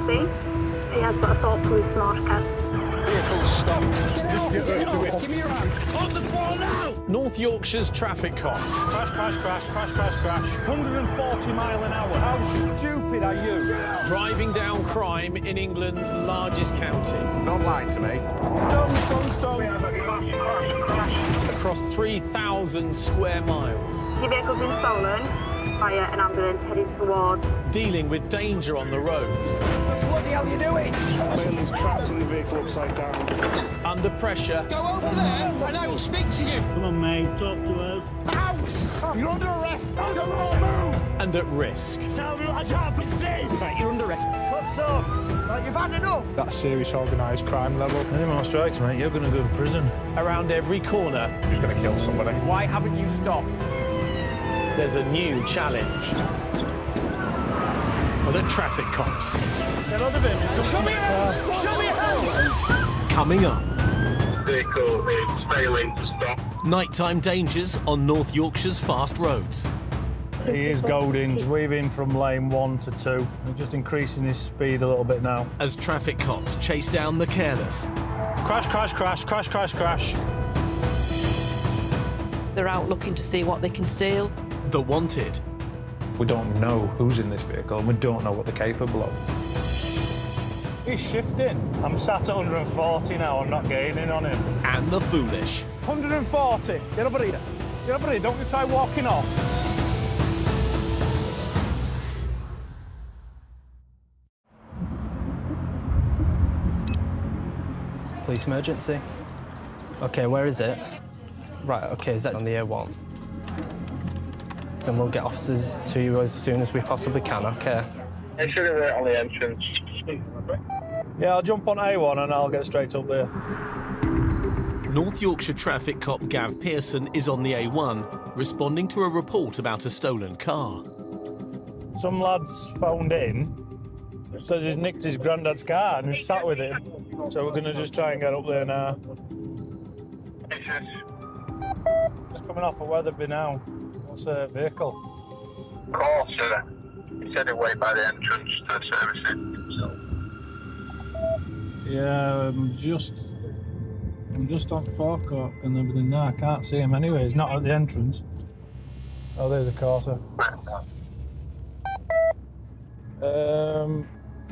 see. He has got a salt police marker. Vehicle stopped. Just get ready to Give me your hands. On the floor now! North Yorkshire's traffic cops. Crash, crash, crash, crash, crash, crash. 140 mile an hour. How stupid are you? Driving down crime in England's largest county. Don't lie to me. Stone. Across 3,000 square miles. Your vehicle's been stolen by an ambulance heading towards. Dealing with danger on the roads. What the bloody hell are you doing? Bailey's trapped in the vehicle upside down. Under pressure. Go over there and I will speak to you. Come on, mate, talk to us. Out! You're under arrest. Don't move. And at risk. Tell me I can't see. Right, you're under arrest. What's up? Right, you've had enough. That's serious organised crime level. Any more strikes, mate, you're going to go to prison. Around every corner, Who's going to kill somebody? Why haven't you stopped? there's a new challenge for the traffic cops. Show me your hands! Show me your hands! Coming up, Vehicle is failing to stop. nighttime dangers on North Yorkshire's fast roads. He is goading. He's weaving from lane 1 to 2. He's just increasing his speed a little bit now. As traffic cops chase down the careless. Crash, crash, crash, crash, crash, crash. They're out looking to see what they can steal. The wanted. We don't know who's in this vehicle and we don't know what they're capable of. He's shifting. I'm sat at 140 now. I'm not gaining on him. And the foolish. 140. Get over here. Get over here. Don't you try walking off. Police emergency. Okay, where is it? Right, okay, is that on the A1? And we'll get officers to you as soon as we possibly can, okay? Make sure you're on the entrance. Yeah, I'll jump on A1 and I'll get straight up there. North Yorkshire traffic cop Gav Pearson is on the A1, responding to a report about a stolen car. Some lad's phoned in, says he's nicked his granddad's car and he's sat with him. So we're going to just try and get up there now. Just coming off of Weatherby now. What's the vehicle? Call, sir. He said he'd wait by the entrance to the servicing. So. Yeah, I'm just on forecourt and everything now. I can't see him anyway. He's not at the entrance. Oh, there's a car, sir.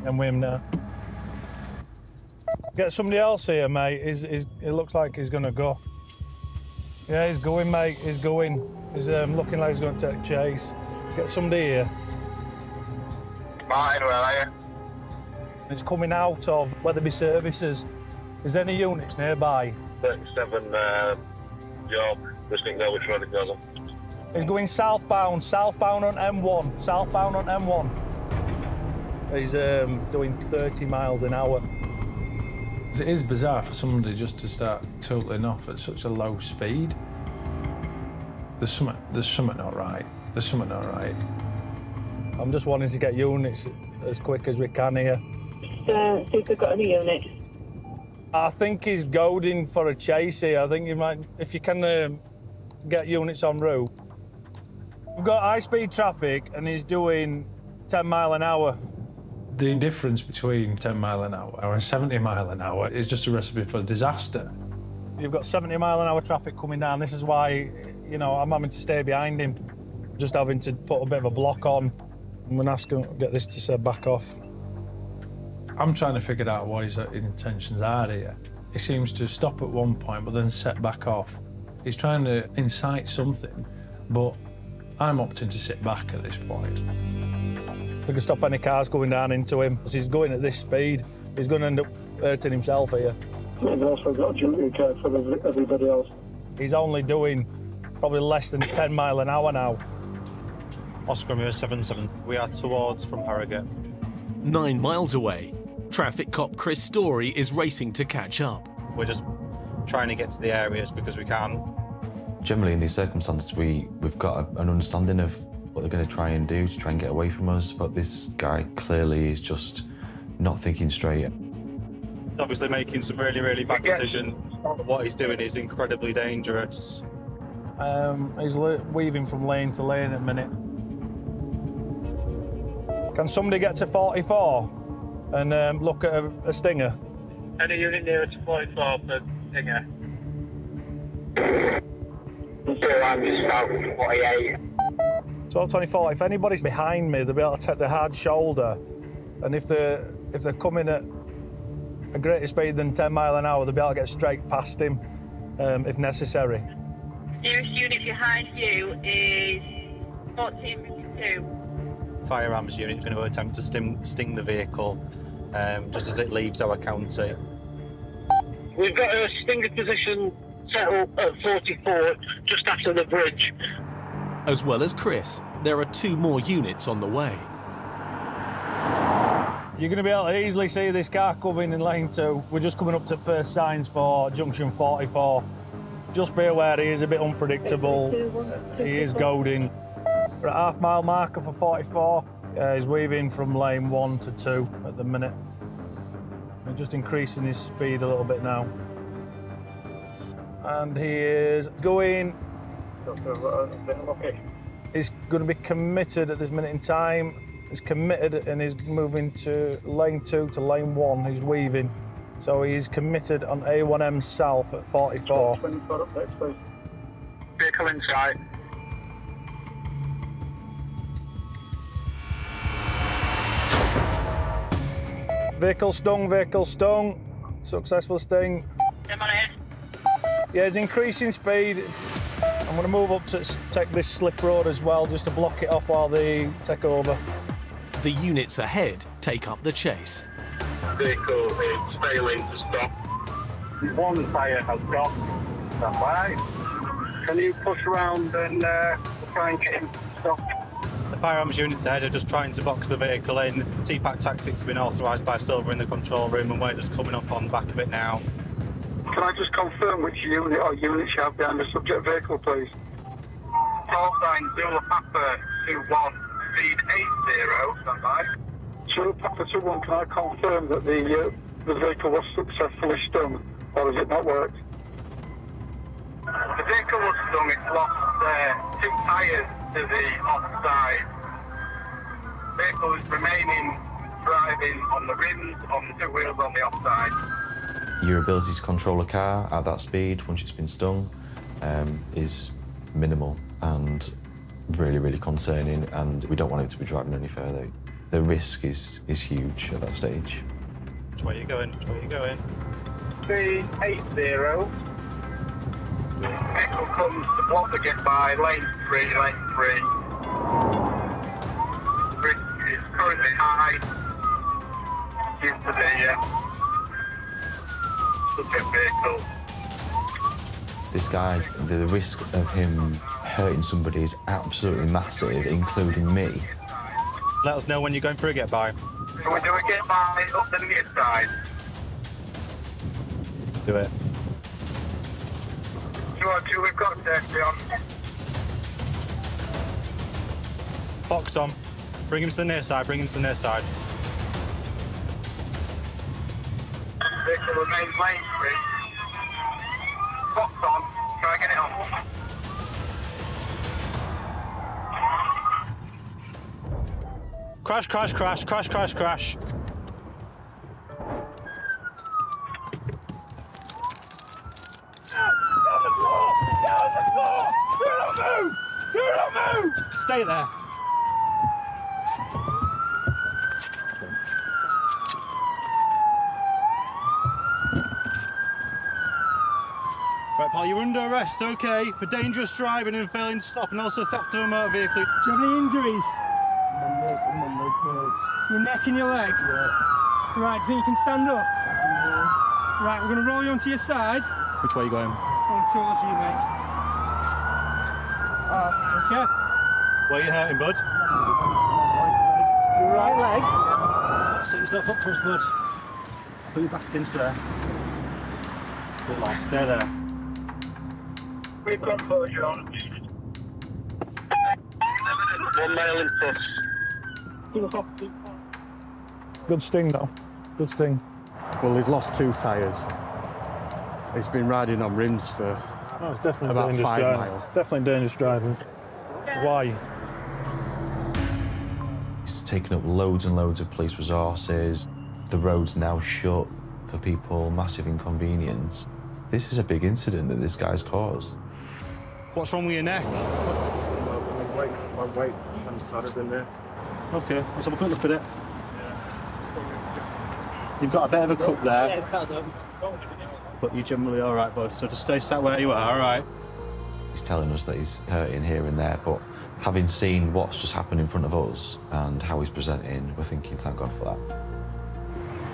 I'm with him now. Get somebody else here, mate. It looks like he's going to go. Yeah, he's going, mate. He's going. He's looking like he's going to take chase. Get somebody here. Martin, where are you? He's coming out of Weatherby Services. Is there any units nearby? 37 York. Just think know which road it goes on. He's going southbound on M1. Southbound on M1. He's doing 30 miles an hour. It is bizarre for somebody just to start totaling off at such a low speed. There's something not right. There's something not right. I'm just wanting to get units as quick as we can here. See if we've got any units. I think he's goading for a chase here. I think you might, if you can get units en route. We've got high-speed traffic and he's doing 10 mile an hour. The difference between 10 mile an hour and 70 mile an hour is just a recipe for disaster. You've got 70 mile an hour traffic coming down. This is why, you know, I'm having to stay behind him. Just having to put a bit of a block on. I'm going to ask him to get this to back off. I'm trying to figure out what his intentions are here. He seems to stop at one point but then set back off. He's trying to incite something, but I'm opting to sit back at this point. If we can stop any cars going down into him, because he's going at this speed, he's going to end up hurting himself here. We've also got duty care for everybody else. He's only doing probably less than 10 mile an hour now. Oscar Romeo 77. We are towards from Harrogate. 9 miles away, traffic cop Chris Story is racing to catch up. We're just trying to get to the areas because we can. Generally, in these circumstances, we've got an understanding of what they're going to try and do to try and get away from us, but this guy clearly is just not thinking straight. Obviously making some really, really bad decisions. What he's doing is incredibly dangerous. He's weaving from lane to lane at the minute. Can somebody get to 44? and look at a stinger. Any unit nearer to 44 for Stinger. I'm just out 48. 12-24, if anybody's behind me, they'll be able to take the hard shoulder, and if they're coming at a greater speed than 10 mile an hour, they'll be able to get straight past him if necessary. Nearest unit behind you is 1452. Firearms unit is going to attempt to sting the vehicle just as it leaves our county. We've got a Stinger position set up at 44, just after the bridge. As well as Chris, there are 2 more units on the way. You're going to be able to easily see this car coming in lane 2. We're just coming up to first signs for junction 44. Just be aware he is a bit unpredictable. He is goading. We're at half-mile marker for 44. He's weaving from lane 1 to 2 at the minute. We're just increasing his speed a little bit now. And he is going. He's going to be committed at this minute in time. He's committed and he's moving to lane 2 to lane 1. He's weaving. So he's committed on A1M South at 44. Vehicle inside. Vehicle stung. Successful sting. Yeah, he's increasing speed. I'm going to move up to take this slip road as well, just to block it off while they take over. The units ahead take up the chase. Vehicle is failing to stop. One fire has stopped. Stand by. Can you push around and try and get him stopped? The firearms units ahead are just trying to box the vehicle in. TPAC tactics have been authorised by Silver in the control room, and we're just coming up on the back of it now. Can I just confirm which unit or units you have behind the subject vehicle, please? Call sign Zulu Papa 21, speed 80, stand by. Zulu Papa 21, can I confirm that the vehicle was successfully stung, or has it not worked? The vehicle was stung, it's lost 2 tyres to the offside. The vehicle is remaining driving on the rims, on the 2 wheels on the offside. Your ability to control a car at that speed once it's been stung is minimal and really, really concerning, and we don't want him to be driving any further. The risk is huge at that stage. Which way are you going? Which way are you going? Speed 80. Vehicle comes to block the get by, lane 3, lane 3. Risk is currently high due to the subject vehicle. This guy, the risk of him hurting somebody is absolutely massive, including me. Let us know when you're going for a get-by. Can we do a get by up the near side? Do it. 202, we've got safety on. Fox on. Bring him to the near side, bring him to the near side. Vehicle remains lane 3. Fox on, try and get it on. Crash, crash, crash, crash, crash, crash. Stay there. Right, pal, you're under arrest, okay, for dangerous driving and failing to stop, and also theft of a motor vehicle. Do you have any injuries? Your neck and your leg? Yeah. Right, do you think you can stand up? Yeah. Right, we're going to roll you onto your side. Which way are you going? On towards you, mate. Okay. Where are you hurting, bud? Your right leg. Set yourself up for us, bud. Put your back against there. Good lad, stay there. We've got closure on. 1 mile in plus. Good sting, though. Good sting. Well, he's lost 2 tyres. He's been riding on rims for Oh, it's definitely about dangerous 5 driving. miles. Definitely dangerous driving. Why? He's taken up loads and loads of police resources. The road's now shut for people, massive inconvenience. This is a big incident that this guy's caused. What's wrong with your neck? My weight and solid in there. Okay, let's have a quick look at it. You've got a bit of a cut there, but you're generally all right, boy. So just stay sat where you are, all right? He's telling us that he's hurting here and there, but having seen what's just happened in front of us and how he's presenting, we're thinking, thank God for that.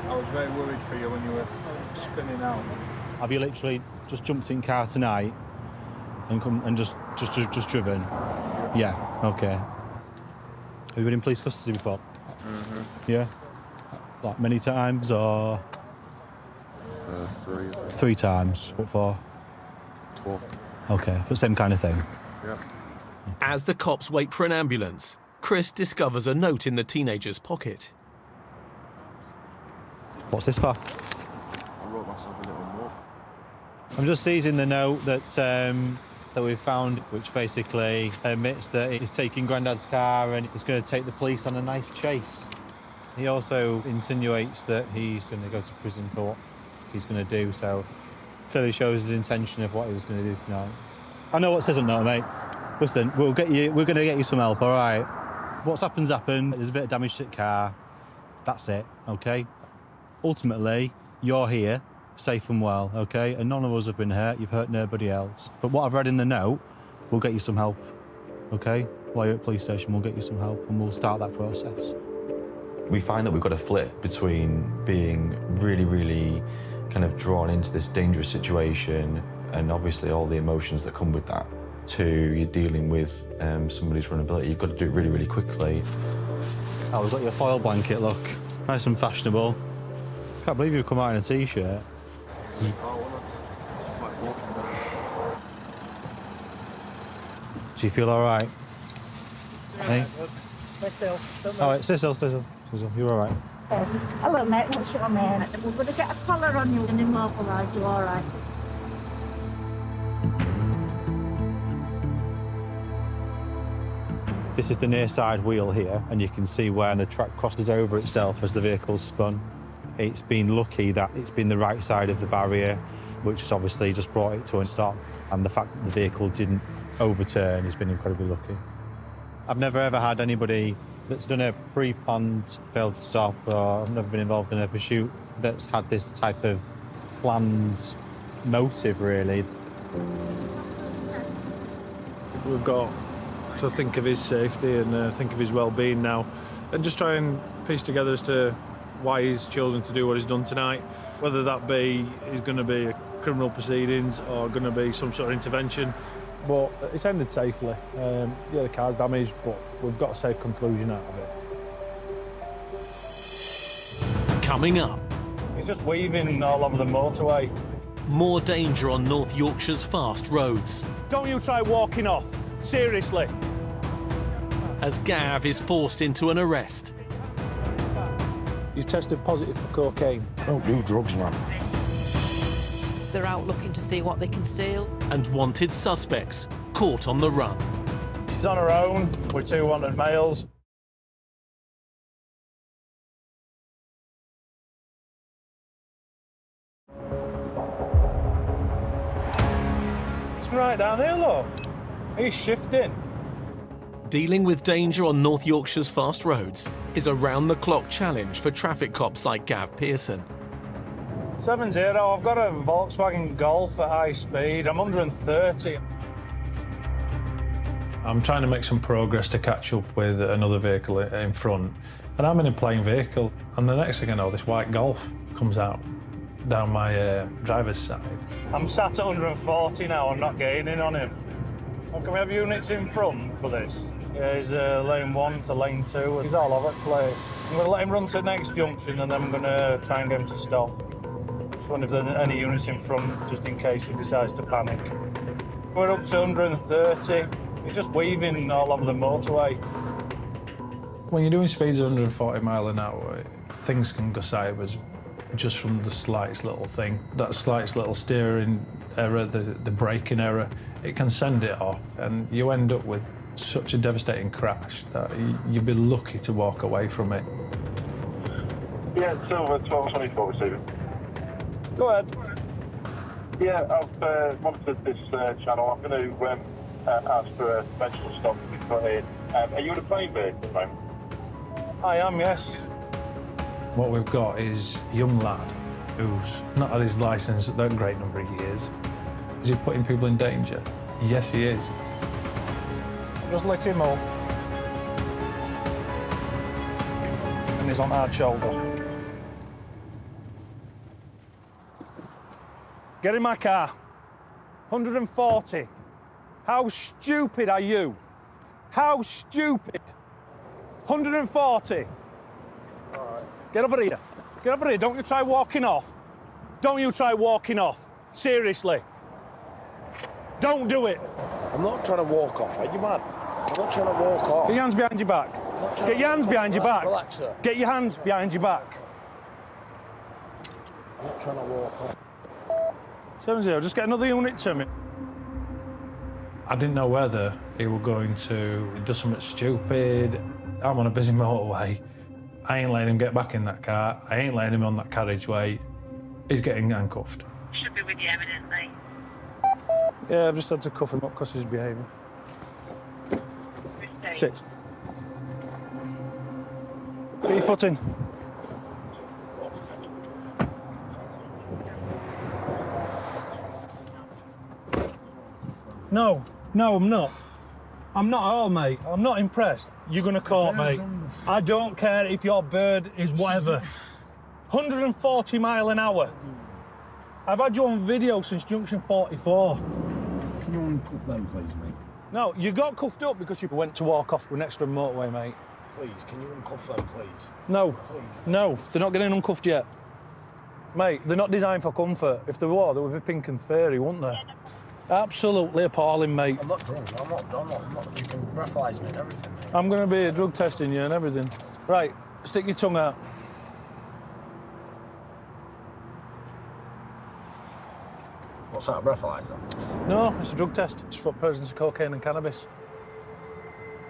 I was very worried for you when you were spinning out. Have you literally just jumped in car tonight and come and just driven? Yeah. Okay. Have you been in police custody before? Yeah. Like many times or? 3. 3 times. What for? Talk. Okay, for the same kind of thing. Yeah. As the cops wait for an ambulance, Chris discovers a note in the teenager's pocket. What's this for? I wrote myself a little note. I'm just seizing the note that that we found, which basically admits that he's taking Grandad's car and he's going to take the police on a nice chase. He also insinuates that he's going to go to prison for what he's going to do, so clearly shows his intention of what he was going to do tonight. I know what says on note, mate. Listen, we're going to get you some help, all right? What's happened's happened. There's a bit of damage to the car. That's it, okay? Ultimately, you're here, safe and well, okay? And none of us have been hurt. You've hurt nobody else. But what I've read in the note, we'll get you some help, okay? While you're at the police station, we'll get you some help and we'll start that process. We find that we've got a flip between being really, really kind of drawn into this dangerous situation and obviously all the emotions that come with that, to you're dealing with somebody's vulnerability. You've got to do it really, really quickly. Oh, we've got your foil blanket, look. Nice and fashionable. Can't believe you've come out in a T-shirt. Do you feel all right? Hey? All right, stay still. You're all right. Hello, mate. What's your name? We're going to get a collar on you and immobilise you, all right? This is the near side wheel here, and you can see where the track crosses over itself as the vehicle's spun. It's been lucky that it's been the right side of the barrier, which has obviously just brought it to a stop. And the fact that the vehicle didn't overturn has been incredibly lucky. I've never ever had anybody that's done a pre-planned failed stop, or I've never been involved in a pursuit that's had this type of planned motive, really. We've got to think of his safety and think of his well-being now, and just try and piece together as to why he's chosen to do what he's done tonight, whether that be is going to be criminal proceedings or going to be some sort of intervention. But it's ended safely. Yeah, the car's damaged, but we've got a safe conclusion out of it. Coming up, He's just weaving all over the motorway. more danger on North Yorkshire's fast roads Don't you try walking off, seriously. as Gav is forced into an arrest. You tested positive for cocaine. Don't do drugs, man. They're out looking to see what they can steal. And wanted suspects caught on the run. She's on her own with 2 wanted males. It's right down here, look. He's shifting. Dealing with danger on North Yorkshire's fast roads is a round-the-clock challenge for traffic cops like Gav Pearson. 7-0, I've got a Volkswagen Golf at high speed. I'm 130. I'm trying to make some progress to catch up with another vehicle in front. And I'm in a plain vehicle. And the next thing I know, this white Golf comes out down my driver's side. I'm sat at 140 now, I'm not gaining on him. Well, can we have units in front for this? Yeah, he's lane 1 to lane 2. He's all over the place. I'm going to let him run to the next junction and then I'm going to try and get him to stop. Just wonder if there's any units in front, just in case he decides to panic. We're up to 130. He's just weaving all over the motorway. When you're doing speeds of 140 mile an hour, things can go sideways just from the slightest little thing. That slightest little steering error, the braking error, it can send it off, and you end up with such a devastating crash that you'd be lucky to walk away from it. Yeah, Silver 12-24 receiving. Go ahead. Yeah, I've monitored this channel. I'm going to ask for a conventional stop to be put in. Are you in a plane vehicle at the moment? I am, yes. What we've got is a young lad who's not had his licence at that great number of years. Is he putting people in danger? Yes, he is. Just let him up. And he's on our shoulder. Get in my car. 140. How stupid are you? How stupid? 140. Get over here. Get over here. Don't you try walking off. Don't you try walking off. Seriously. Don't do it. I'm not trying to walk off. Are you mad? I'm not trying to walk off. Get your hands behind your back. Get your hands behind your back. Relax, sir. Get your hands behind your back. I'm not trying to walk off. 7-0, just get another unit to me. I didn't know whether he were going to do something stupid. I'm on a busy motorway. I ain't letting him get back in that car. I ain't letting him on that carriageway. He's getting handcuffed. Should be with you evidently. Yeah, I've just had to cuff him up because he's behaving. Sit. Get your foot in. No, I'm not. I'm not at all, mate. I'm not impressed. You're going to court, mate. I don't care if your bird is whatever. 140 mile an hour. I've had you on video since junction 44. Can you uncuff them, please, mate? No, you got cuffed up because you went to walk off an extra motorway, mate. Please, can you uncuff them, please? No, Please. no, they're not getting uncuffed yet. Mate, they're not designed for comfort. If they were, they would be pink and furry, wouldn't they? Absolutely appalling, mate. I'm not drunk. I'm not. You can breathalyse me and everything, mate. I'm going to be drug testing you and everything. Right, stick your tongue out. What's that, a breathalyzer? No, it's a drug test. It's for presence of cocaine and cannabis.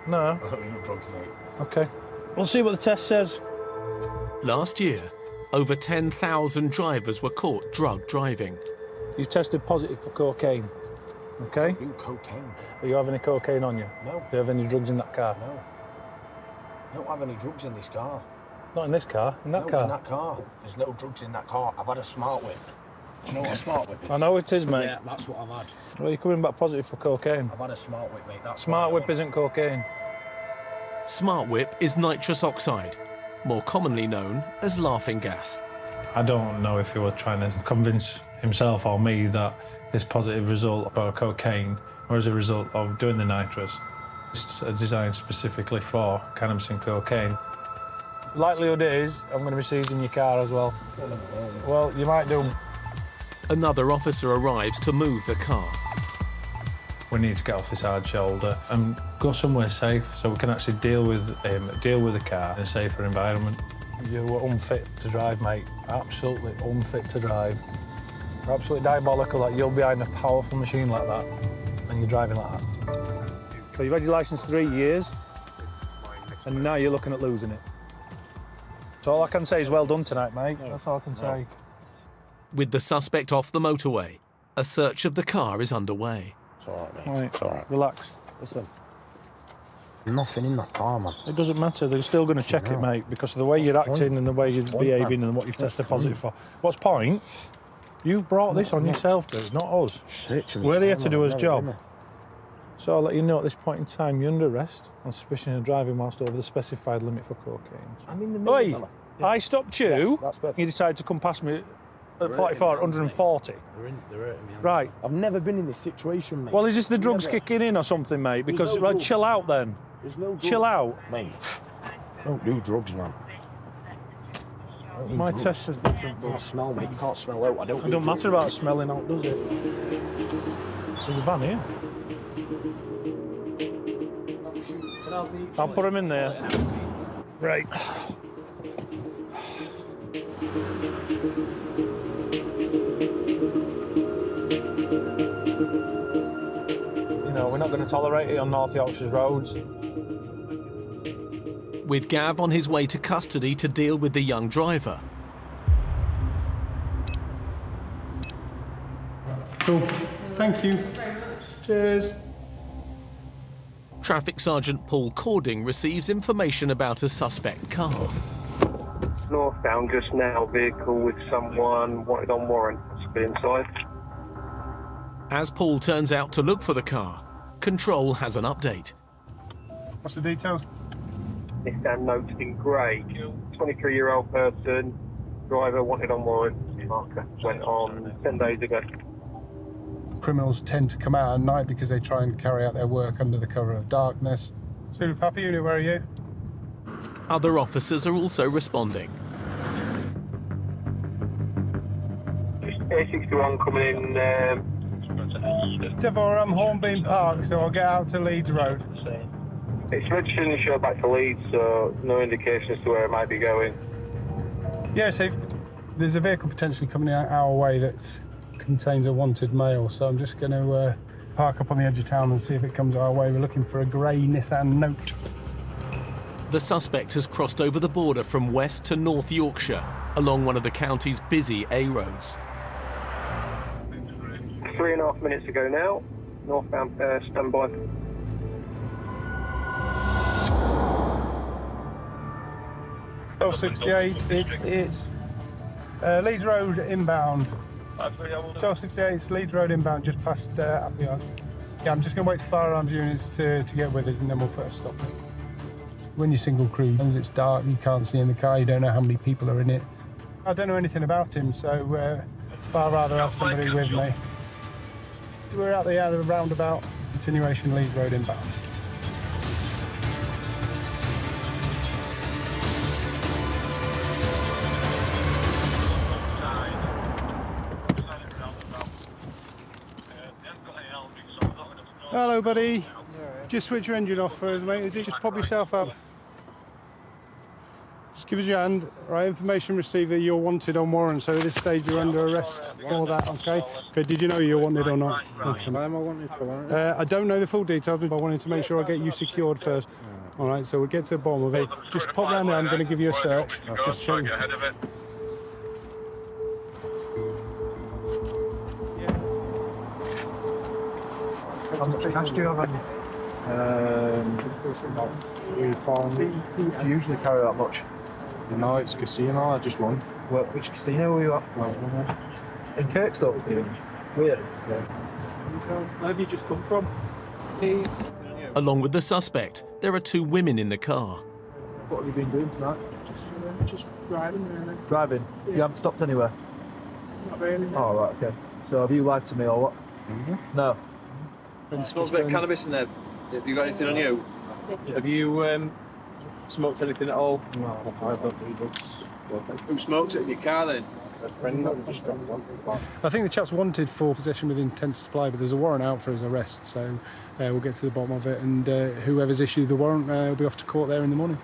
No. I thought it was drugs, mate. Okay. We'll see what the test says. Last year, over 10,000 drivers were caught drug driving. You tested positive for cocaine. Okay? Ooh, cocaine. Do you have any cocaine on you? No. Do you have any drugs in that car? No. I don't have any drugs in this car. Not in this car, in that car. In that car. There's no drugs in that car. I've had a smart whip. Do you know what a smart whip is? I know it is, mate. Yeah, that's what I've had. Well, you're coming back positive for cocaine. I've had a smart whip, mate. That's Smart whip isn't cocaine. Smart whip is nitrous oxide, more commonly known as laughing gas. I don't know if he was trying to convince himself or me that this positive result for cocaine or as a result of doing the nitrous. It's designed specifically for cannabis and cocaine. Likelihood is I'm going to be seizing your car as well. Well, you might do. Another officer arrives to move the car. We need to get off this hard shoulder and go somewhere safe so we can actually deal with the car in a safer environment. You were unfit to drive, mate. Absolutely unfit to drive. You're absolutely diabolical that you're behind a powerful machine like that and you're driving like that. So you've had your licence 3 years and now you're looking at losing it. So all I can say is well done tonight, mate. That's all I can say. With the suspect off the motorway, a search of the car is underway. It's all right, mate. Right. It's all right. Relax. Listen. Nothing in that car, man. It doesn't matter. They're still going to check it, mate, because of the way you're acting and the way you're behaving and what you've tested positive for. What's point? You've brought this on yourself, dude, not us. We're here to do his job. So I'll let you know at this point in time you're under arrest on suspicion of driving whilst over the specified limit for cocaine. I'm in the middle, Oi, fella. I stopped you. Yes, that's perfect. You decided to come past me at 44 at 140. They're hurting me. Right. I've never been in this situation, mate. Well, is this the drugs Never. kicking in or something, mate? There's Because, no well, drugs. chill out then. There's no drugs. Chill out. Mate, don't do drugs, man. My test is different, You but smell, mate. You can't smell out. I don't it don't matter about smelling out, does it? There's a van here. I'll put him in there. Right. You know, we're not going to tolerate it on North Yorkshire's roads. with Gav on his way to custody to deal with the young driver. Cool. Thank you. Cheers. Traffic Sergeant Paul Cording receives information about a suspect car. Northbound just now, vehicle with someone wanted on warrant, possibly inside. As Paul turns out to look for the car, Control has an update. What's the details? This down notes in grey. 23-year-old person, driver wanted on warrant. Marker went on 10 days ago. Criminals tend to come out at night because they try and carry out their work under the cover of darkness. Zulu Papa Unit, where are you? Other officers are also responding. A61 coming in. Devor, I'm Hornbeam Park, so I'll get out to Leeds Road. It's registering the show back to Leeds, so no indication as to where it might be going. Yeah, so there's a vehicle potentially coming out our way that contains a wanted male, so I'm just going to park up on the edge of town and see if it comes our way. We're looking for a grey Nissan Note. The suspect has crossed over the border from West to North Yorkshire along one of the county's busy A roads. 3.5 minutes ago now. Northbound standby. Oh, 68, it's Leeds Road inbound. 1268, Leeds Road inbound, just past Appleyard. Yeah, I'm just going to wait for firearms units to get with us and then we'll put a stop in. When you're single crew, as it's dark, you can't see in the car, you don't know how many people are in it. I don't know anything about him, so far rather have somebody with me. We're out the end of the roundabout, continuation Leeds Road inbound. Hello, buddy. Just switch your engine off for us, mate. Is it just pop yourself up? Just give us your hand. Right, information received that you're wanted on warrant, so at this stage you're under arrest for that, okay? Okay, did you know you're wanted or not? Okay. Why am I wanted for warrant? I don't know the full details, but I wanted to make sure I get you secured first. All right, so we'll get to the bottom of it. Just pop round there, I'm going to give you a search. Just check. How much cash do you have on you? About 3-4. Do you usually carry that much? No, it's casino. I just won. Which casino were you at? In Kirkstall? Yeah. Where? Yeah. Where have you just come from? Leeds. Along with the suspect, there are two women in the car. What have you been doing tonight? Just driving, really. Driving? Yeah. You haven't stopped anywhere? Not really. Oh, right, okay. So have you lied to me or what? No. Smells a bit of cannabis in there. Have you got anything on you? Have you smoked anything at all? No, I don't do drugs. Who smokes it in your car then? A friend that just dropped one. I think the chap's wanted for possession with intent to supply, but there's a warrant out for his arrest, so we'll get to the bottom of it, and whoever's issued the warrant will be off to court there in the morning.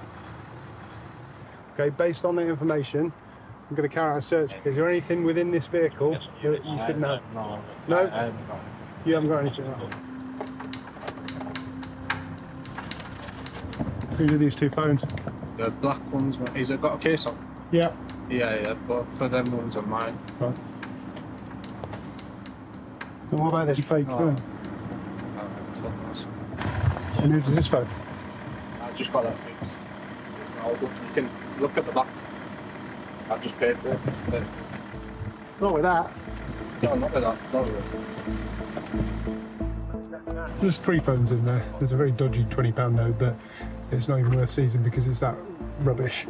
Okay, based on that information, I'm going to carry out a search. Is there anything within this vehicle that you should know? No. No? You haven't got anything? Right? Who are these two phones? The black ones, is it got a case on? Yeah. Yeah, but for them ones are mine. Right. And what about this fake phone? And who's this phone? I just got that fixed. You can look at the back. I just paid for it. Not with that. No, not with that. Not with it. There's 3 phones in there. There's a very dodgy £20 note, but it's not even worth seizing because it's that rubbish.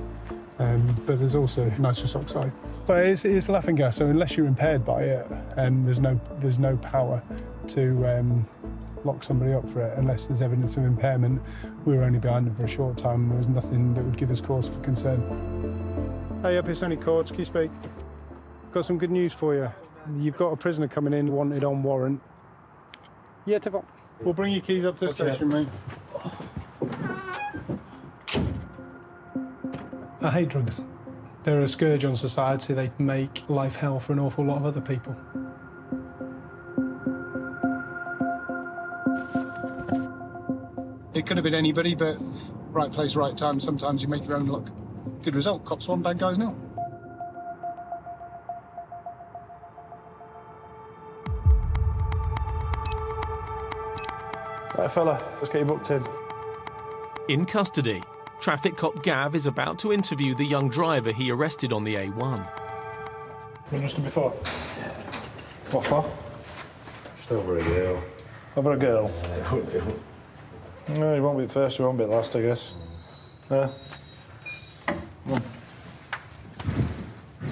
But there's also nitrous oxide. But it's laughing gas, so unless you're impaired by it, there's no power to lock somebody up for it unless there's evidence of impairment. We were only behind them for a short time and there was nothing that would give us cause for concern. Hey up, it's only Courts, can you speak? Got some good news for you. You've got a prisoner coming in wanted on warrant. Yeah, Tevon. We'll bring your keys up to the station, mate. I hate drugs. They're a scourge on society. They make life hell for an awful lot of other people. It could have been anybody, but right place, right time. Sometimes you make your own luck. Good result. Cops 1, bad guys 0. Right, fella, let's get you booked in. In custody, traffic cop Gav is about to interview the young driver he arrested on the A1. Been arrested before? What for? Just over a girl. Over a girl? No, you won't be the first, you won't be the last, I guess. Yeah. Come on.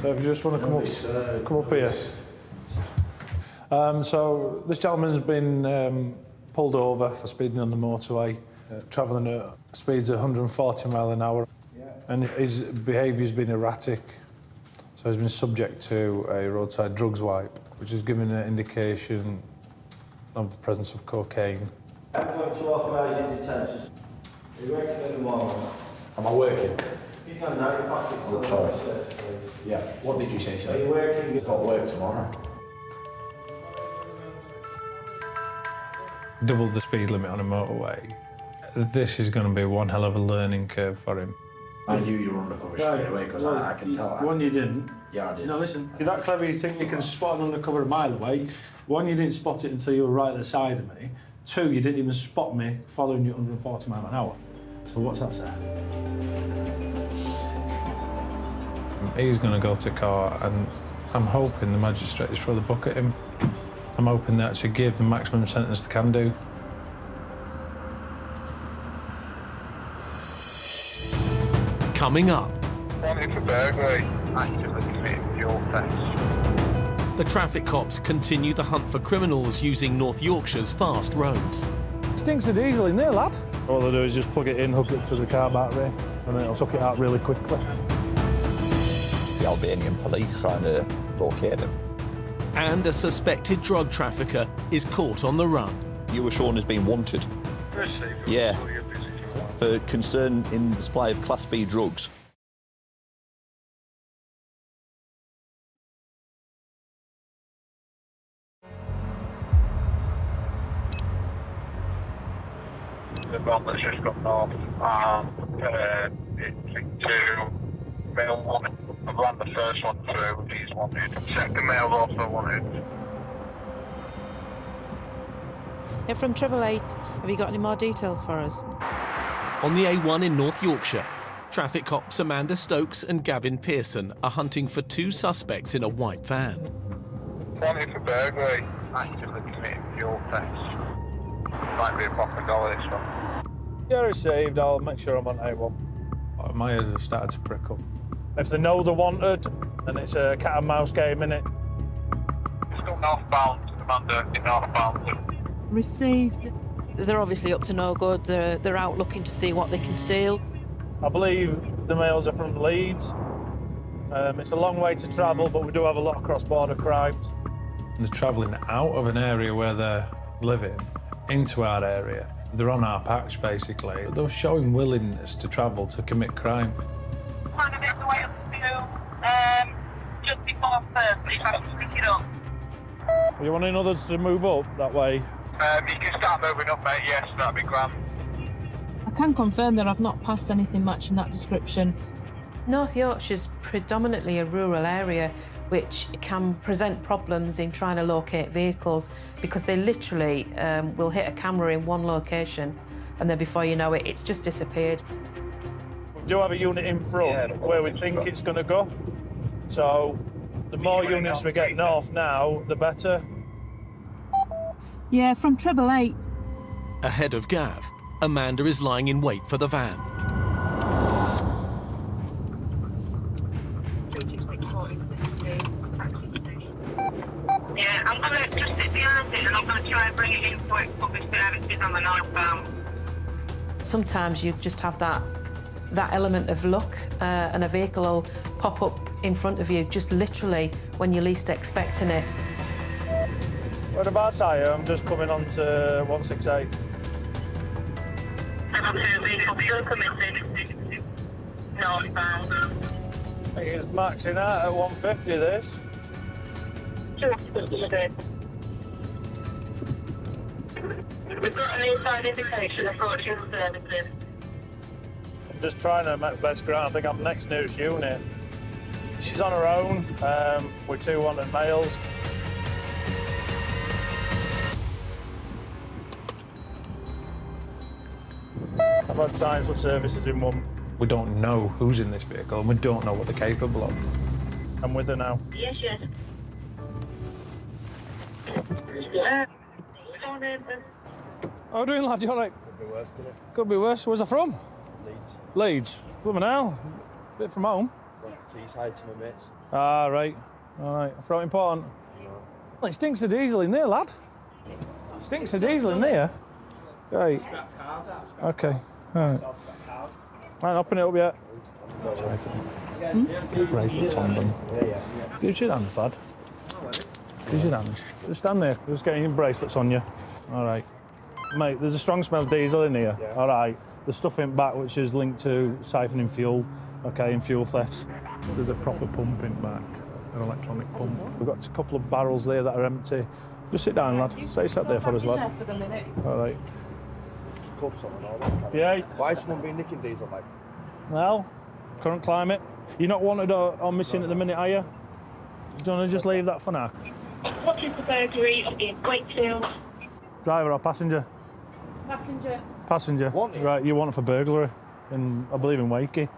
So if you just want to come up here. So this gentleman's been pulled over for speeding on the motorway, travelling at speeds of 140 mile an hour. And his behaviour's been erratic. So he's been subject to a roadside drugs wipe, which has given an indication of the presence of cocaine. I'm going to authorise your detention. Are you working at the moment? Am I working? You can now, your pocket's still sorry. on the search, please. Yeah. What did you say, sir? Are you working? I've got work tomorrow. Double the speed limit on a motorway. This is going to be one hell of a learning curve for him. I knew you were undercover straight away because I can tell. One, you didn't. Yeah, I did. No, listen, you're that clever you think you can spot an undercover a mile away. One, you didn't spot it until you were right at the side of me. Two, you didn't even spot me following you at 140 mile an hour. So what's that say? He's going to go to court, and I'm hoping the magistrates throw the book at him. I'm hoping they actually give the maximum sentence they can do. Coming up, Wanted for burglary. Actively committing fuel theft. the traffic cops continue the hunt for criminals using North Yorkshire's fast roads. Stinks of diesel in there, lad. All they do is just plug it in, hook it to the car battery, and then it'll suck it out really quickly. The Albanian police trying to locate him. And a suspected drug trafficker is caught on the run. You were shown as being wanted. Yeah, for concern in the supply of Class B drugs. The one that's just gone north, it's into male wanted. I've ran the first one through, he's wanted. Second male also wanted. Yeah, from 888, have you got any more details for us? On the A1 in North Yorkshire, traffic cops Amanda Stokes and Gavin Pearson are hunting for two suspects in a white van. Wanted for burglary. Actively committing fuel theft. Might be a proper goal, this one. Yeah, received. I'll make sure I'm on A1. My ears have started to prick up. If they know they're wanted, then it's a cat and mouse game, innit? It's still northbound, Amanda, in northbound. Received. They're obviously up to no good. They're out looking to see what they can steal. I believe the males are from Leeds. It's a long way to travel, but we do have a lot of cross-border crimes. They're travelling out of an area where they're living into our area. They're on our patch, basically. They're showing willingness to travel to commit crime. Kind of the way up to just before first, if I can pick it up. Are you wanting others to move up that way? You can start moving up, mate, yes, that'd be grand. I can confirm that I've not passed anything matching that description. North Yorkshire's predominantly a rural area, which can present problems in trying to locate vehicles because they literally will hit a camera in one location and then before you know it, it's just disappeared. We do have a unit in front where we think it's going to go. So the more units we get north now, the better. Yeah, from 888. Ahead of Gav, Amanda is lying in wait for the van. Yeah, I'm going to just sit behind it and I'm going to try and bring it in for it public services on the northbound. Sometimes you just have that element of luck and a vehicle will pop up in front of you just literally when you're least expecting it. Whereabouts are you? I'm just coming on to 168. Northbound. I think it's maxing out at 150, this. We've got an inside indication approaching services. Just trying to make the best ground. I think I'm next nearest unit. She's on her own with 2 wanted males. I've had signs for services in one. We don't know who's in this vehicle and we don't know what they're capable of. I'm with her now. Yes. How are you doing, lad? You all right? Could be worse, couldn't it? Could be worse. Where's that from? Leeds. Leeds. Blooming hell. Bit from home. Gone to Teesside to my mates. Ah, right. All right. I thought important. No. Well, it stinks of diesel in there, lad. Stinks of diesel in there. Right. Okay. All right. I ain't opening it up yet. Bracelets on them. Use your hands, lad. Use your hands. Just stand there. Just getting your bracelets on you. All right. Mate, there's a strong smell of diesel in here. Yeah. All right. There's stuff in back which is linked to siphoning fuel, okay, and fuel thefts. There's a proper pump in back, an electronic pump. We've got a couple of barrels there that are empty. Just sit down, lad. Stay sat there for us, lad. All right. Cuffs on and all that. Yeah. Why is someone been nicking diesel like? Well, current climate. You're not wanted or missing at the minute, are you? Do you want to just leave that for now? What is the burglary in Wakefield? Driver or passenger? Passenger. Passenger. Right, you want it for burglary, I believe in Wakey.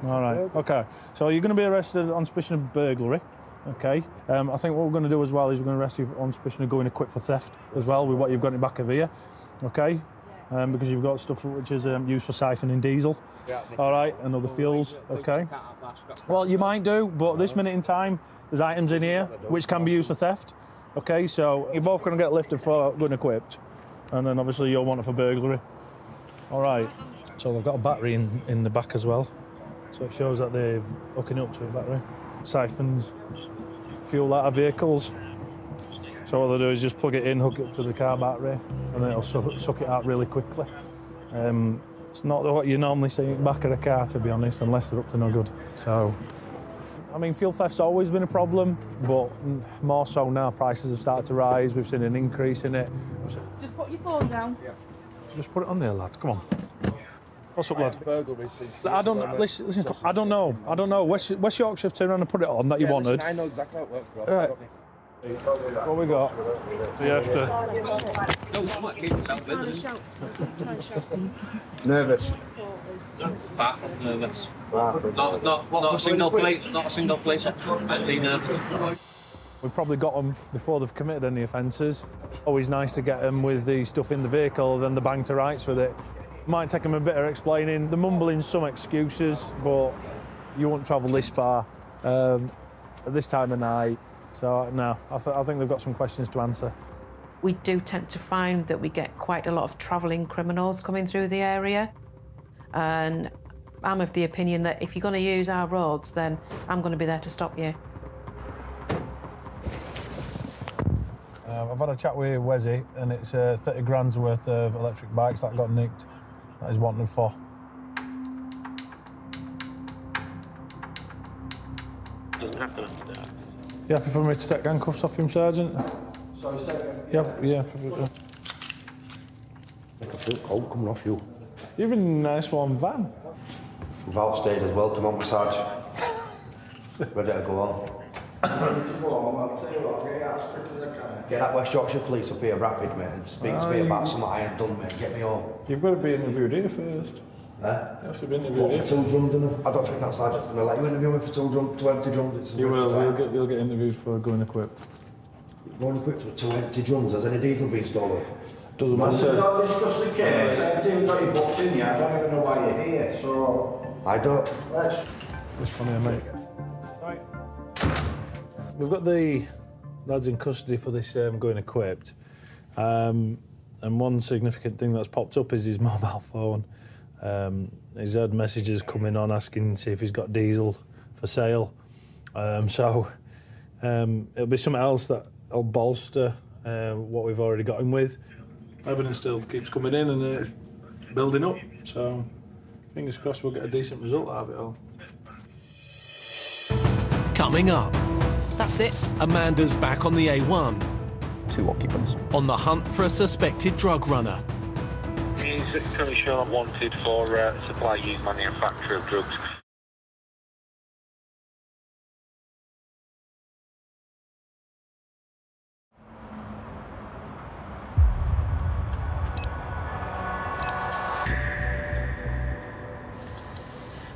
All right, okay. So you're going to be arrested on suspicion of burglary, okay? I think what we're going to do as well is we're going to arrest you on suspicion of going equipped for theft as well with what you've got in the back of here, okay? Because you've got stuff which is used for siphoning diesel, all right, and other fuels, okay? Well, you might do, but this minute in time, there's items in here which can be used for theft, okay? So you're both going to get lifted for going equipped, and then obviously you'll want it for burglary, all right? So they've got a battery in the back as well, so it shows that they're hooking up to a battery. Siphons fuel out of vehicles. So what they'll do is just plug it in, hook it up to the car battery, and then it'll suck it out really quickly. It's not what you normally see in the back of a car, to be honest, unless they're up to no good. So, I mean, fuel theft's always been a problem, but more so now. Prices have started to rise. We've seen an increase in it. Just put your phone down. Just put it on there, lad. Come on. What's up, lad? Burglaries. I don't know. West Yorkshire have turned around and put it on that you wanted. Listen, I know exactly how it works, bro. Right. What we got? Nervous. Fat, nervous. Not a single police officer. Be nervous. We've probably got them before they've committed any offences. Always nice to get them with the stuff in the vehicle, then the bang to rights with it. Might take them a bit of explaining. They're mumbling some excuses, but you won't travel this far at this time of night. So no, I think they've got some questions to answer. We do tend to find that we get quite a lot of travelling criminals coming through the area. And I'm of the opinion that if you're going to use our roads, then I'm going to be there to stop you. I've had a chat with Wesy, and it's 30 grand's worth of electric bikes that got nicked. That he's wanting for. Doesn't have to do that. You happy for me to take handcuffs off him, Sergeant? Sorry, second. Yeah. I can feel cold coming off you. You've been in a nice warm van. We've outstayed as well. Come on, Sarge. Ready to go on. I'll tell you what, I'll get you out as quick as I can. Get that West Yorkshire police up here rapid, mate, and speak to me about something I ain't done, mate. Get me home. You've got to be interviewed here first. Eh? You have to be interviewed here. For 2 drums, innit? I don't think that sergeant's going to let you interview me for 2 drums, 2 empty drums. It's You will. You'll get interviewed for going equipped. Going equipped for 2 empty drums. Has any diesel been stolen? Doesn't Listen, matter. don't discuss the case. I've even got your books in here. I don't even know why you're here. So I don't. let's. This one here, mate. Right. We've got the lads in custody for this going equipped. And one significant thing that's popped up is his mobile phone. He's had messages coming on asking to see if he's got diesel for sale. So it'll be something else that'll bolster what we've already got him with. Evidence still keeps coming in and building up. So fingers crossed we'll get a decent result out of it all. Coming up. That's it. Amanda's back on the A1. 2 occupants. On the hunt for a suspected drug runner. he's currently shown wanted for supply, use, manufacture of drugs.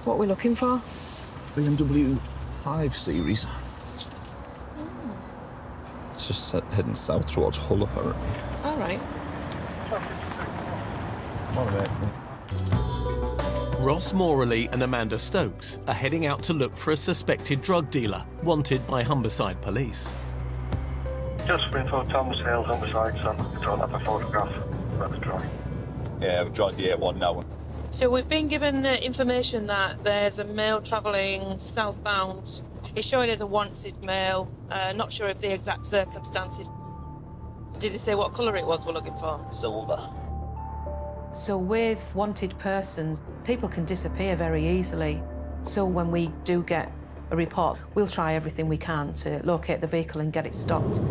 What are we looking for? BMW 5 Series. It's just heading south towards Hull, apparently. All right. Ross Morley and Amanda Stokes are heading out to look for a suspected drug dealer wanted by Humberside Police. Just for info, Tom Sales homicide, son. I don't have a photograph. Let's try. Yeah, we've joined the A1 now. So we've been given information that there's a male travelling southbound. He's showing as a wanted male. Not sure of the exact circumstances. Did he say what colour it was we're looking for? Silver. So with wanted persons, people can disappear very easily. So when we do get a report, we'll try everything we can to locate the vehicle and get it stopped.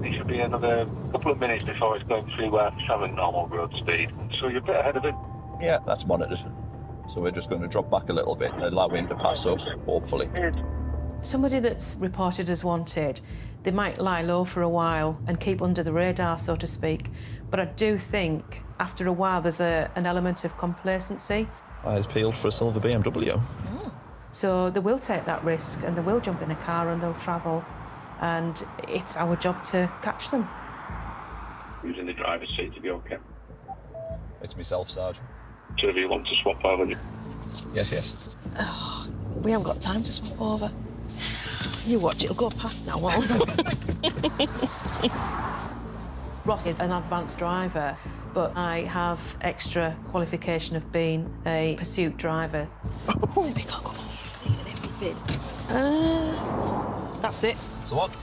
It should be another couple of minutes before it's going through travelling normal road speed. So you're a bit ahead of it. Yeah, that's monitored. So we're just going to drop back a little bit and allow him to pass us, hopefully. Somebody that's reported as wanted, they might lie low for a while and keep under the radar, so to speak. But I do think after a while there's an element of complacency. Eyes peeled for a silver BMW. So they will take that risk and they will jump in a car and they'll travel. And it's our job to catch them. Who's in the driver's seat to be okay? It's myself, Sarge. So if you want to swap over, Yes, yes. Oh, we haven't got time to swap over. You watch, it'll go past now, won't it? Ross is an advanced driver, but I have extra qualification of being a pursuit driver. Typical, come on, seat and everything. That's it. So what?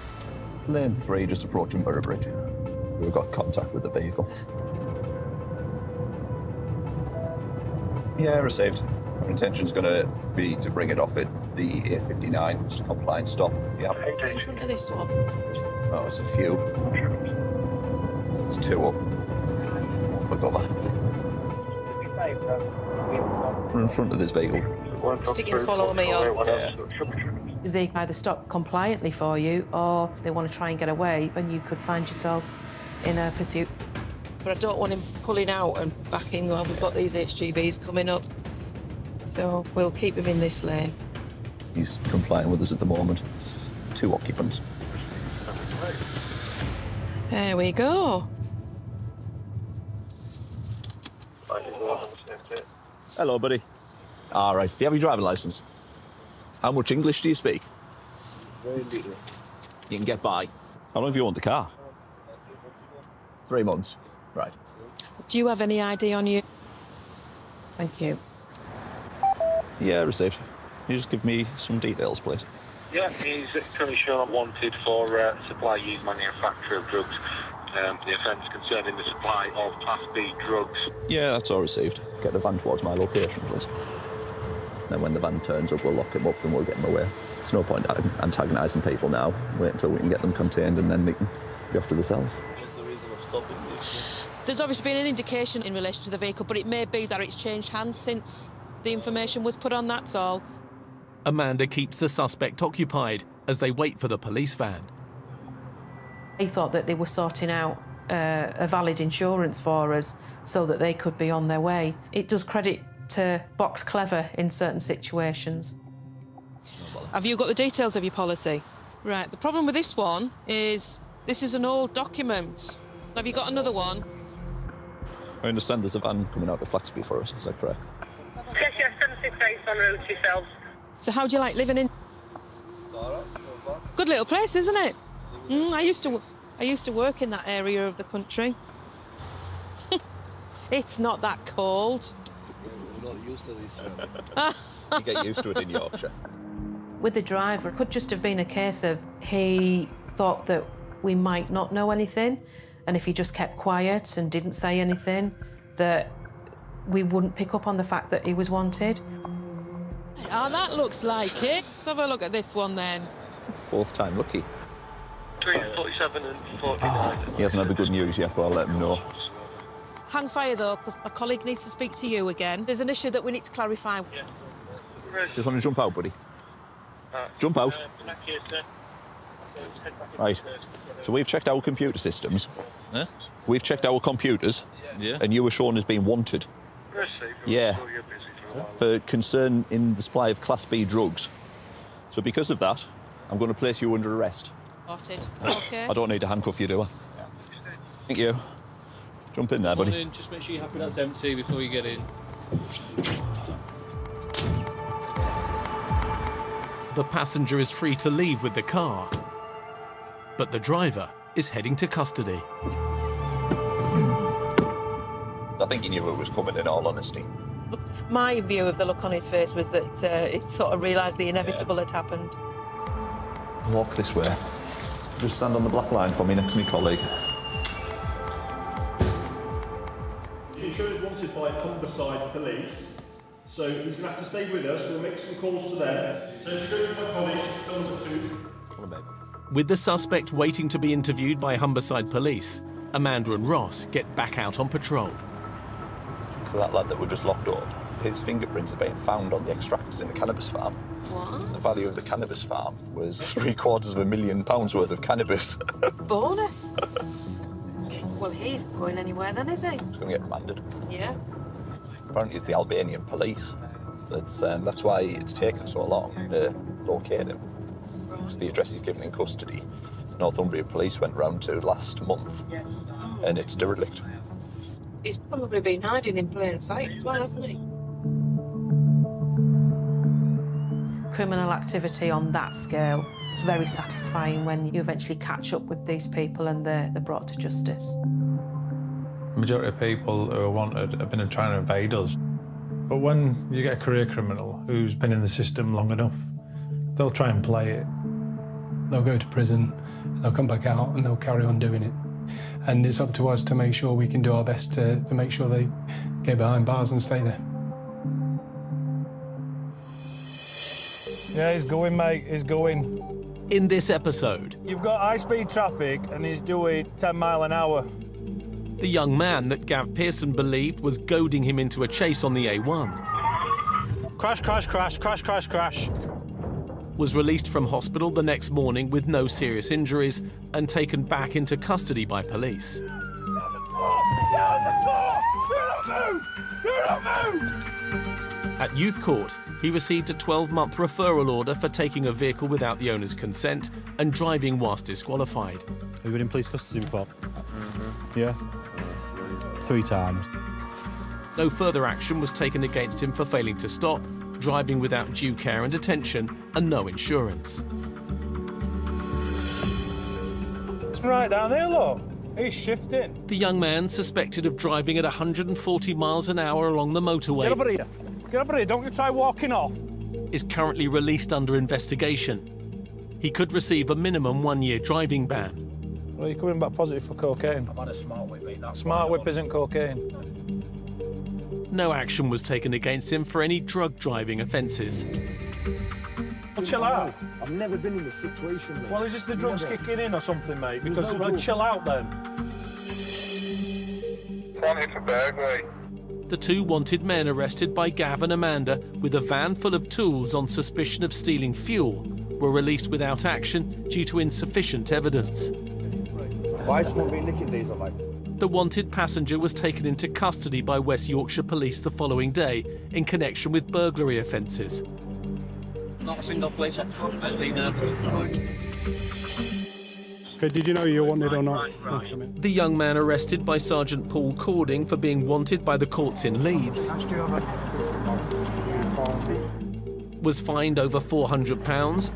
Lane 3, just approaching Borough Bridge. We've got contact with the vehicle. Yeah, received. Our intention's going to be to bring it off at the A59, just compliant stop. Yeah. Is it in front of this one? Oh, it's a few. It's 2 up. For cover. We're in front of this vehicle. Stick and follow me on. Yeah. They either stop compliantly for you or they want to try and get away, and you could find yourselves in a pursuit. But I don't want him pulling out and backing while we've got these HGVs coming up. So we'll keep him in this lane. He's complying with us at the moment. It's 2 occupants. There we go. Hello, buddy. All right. Do you have your driving licence? How much English do you speak? Very little. You can get by. How long have you owned the car? 3 months. Right. Do you have any ID on you? Thank you. Yeah, received. Can you just give me some details, please? Yeah, he's currently shown wanted for supply, use, manufacture of drugs. The offence concerning the supply of Class B drugs. Yeah, that's all received. Get the van towards my location, please. Then when the van turns up, we'll lock him up and we'll get him away. There's no point antagonising people now. Wait until we can get them contained and then they can be off to the cells. What's the reason of stopping the vehicle? There's obviously been an indication in relation to the vehicle, but it may be that it's changed hands since the information was put on, that's all. Amanda keeps the suspect occupied as they wait for the police van. They thought that they were sorting out a valid insurance for us so that they could be on their way. It does credit to box clever in certain situations. Have you got the details of your policy? Right, the problem with this one is this is an old document. Have you got another one? I understand there's a van coming out of Flaxby for us, is that correct? Yes, 768 on route to yourselves. So how do you like living in? Good little place, isn't it? I used to work in that area of the country. It's not that cold. We're not used to this. You get used to it in Yorkshire. With the driver, it could just have been a case of he thought that we might not know anything, and if he just kept quiet and didn't say anything, that we wouldn't pick up on the fact that he was wanted. Oh, that looks like it. Let's have a look at this one then. 4th time lucky. Between 47 and 49. He hasn't had the good news yet, but I'll let him know. Hang fire though, because my colleague needs to speak to you again. There's an issue that we need to clarify. Just want to jump out, buddy. Jump out. Right. So we've checked our computer systems. Huh? We've checked our computers. Yeah. And you were shown as being wanted. Yeah. For concern in the supply of Class B drugs. So because of that, I'm going to place you under arrest. Spotted. Okay. I don't need to handcuff you, do I? Thank you. Jump in there, buddy. In. Just make sure you're happy that's empty before you get in. The passenger is free to leave with the car, but the driver is heading to custody. I think he knew it was coming, in all honesty. My view of the look on his face was that it sort of realised the inevitable had happened. Walk this way. Just stand on the black line for me next to my colleague. The insurer is wanted by Humberside Police, so he's going to have to stay with us. We'll make some calls to them. So if you go to my colleagues, tell them to... With the suspect waiting to be interviewed by Humberside Police, Amanda and Ross get back out on patrol. So that lad that we've just locked up, his fingerprints are being found on the extractors in the cannabis farm. What? The value of the cannabis farm was £750,000 worth of cannabis. Bonus? Well, he's not going anywhere then, is he? He's going to get remanded. Yeah. Apparently it's the Albanian police. That's why it's taken so long to locate him. It's the address he's given in custody. Northumbria police went round to last month, and it's derelict. He's probably been hiding in plain sight as well, hasn't he? Criminal activity on that scale, it's very satisfying when you eventually catch up with these people and they're brought to justice. The majority of people who are wanted have been trying to evade us. But when you get a career criminal who's been in the system long enough, they'll try and play it. They'll go to prison, they'll come back out and they'll carry on doing it. And it's up to us to make sure we can do our best to make sure they get behind bars and stay there. Yeah, he's going, mate, he's going. In this episode, You've got high-speed traffic and he's doing 10 mile an hour. the young man that Gav Pearson believed was goading him into a chase on the A1 Crash, crash, crash, crash, crash, crash. was released from hospital the next morning with no serious injuries and taken back into custody by police. At youth court, he received a 12-month referral order for taking a vehicle without the owner's consent and driving whilst disqualified. Have you been in police custody before? Yeah. 3 times. No further action was taken against him for failing to stop, driving without due care and attention, and no insurance. It's right down there, look. He's shifting. The young man, suspected of driving at 140 miles an hour along the motorway, Get over here. Get over here. Don't you try walking off. is currently released under investigation. He could receive a minimum 1-year driving ban. Well, you're coming back positive for cocaine. I've had a smart whip, mate. Smart whip isn't cocaine. No action was taken against him for any drug driving offences. Well, chill out. I've never been in this situation, mate. Well, is this the drugs kicking in or something, mate? Because no drugs. chill out then. Wanted for burglary. The 2 wanted men arrested by Gav and Amanda with a van full of tools on suspicion of stealing fuel were released without action due to insufficient evidence. Why is someone been nicking diesel, like? The wanted passenger was taken into custody by West Yorkshire Police the following day in connection with burglary offences. Not a single police officer on the nervous. Okay, did you know you were wanted or not? The young man arrested by Sergeant Paul Cording for being wanted by the courts in Leeds was fined over £400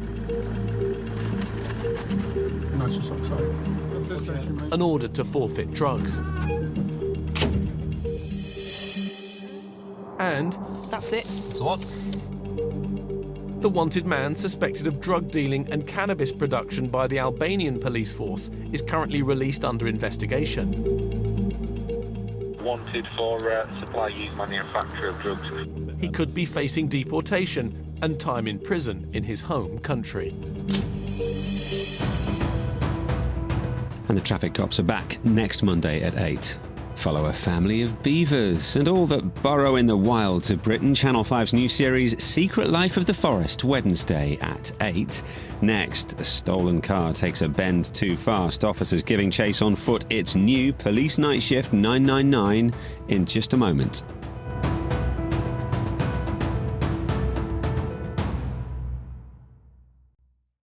and ordered to forfeit drugs. And That's it. So what? the wanted man, suspected of drug dealing and cannabis production by the Albanian police force, is currently released under investigation. Wanted for supply, use, manufacture of drugs. He could be facing deportation and time in prison in his home country. And the traffic cops are back next Monday at 8. Follow a family of beavers and all that burrow in the wilds of Britain. Channel 5's new series Secret Life of the Forest, Wednesday at 8. Next, a stolen car takes a bend too fast. Officers giving chase on foot. It's new Police Night Shift 999 in just a moment.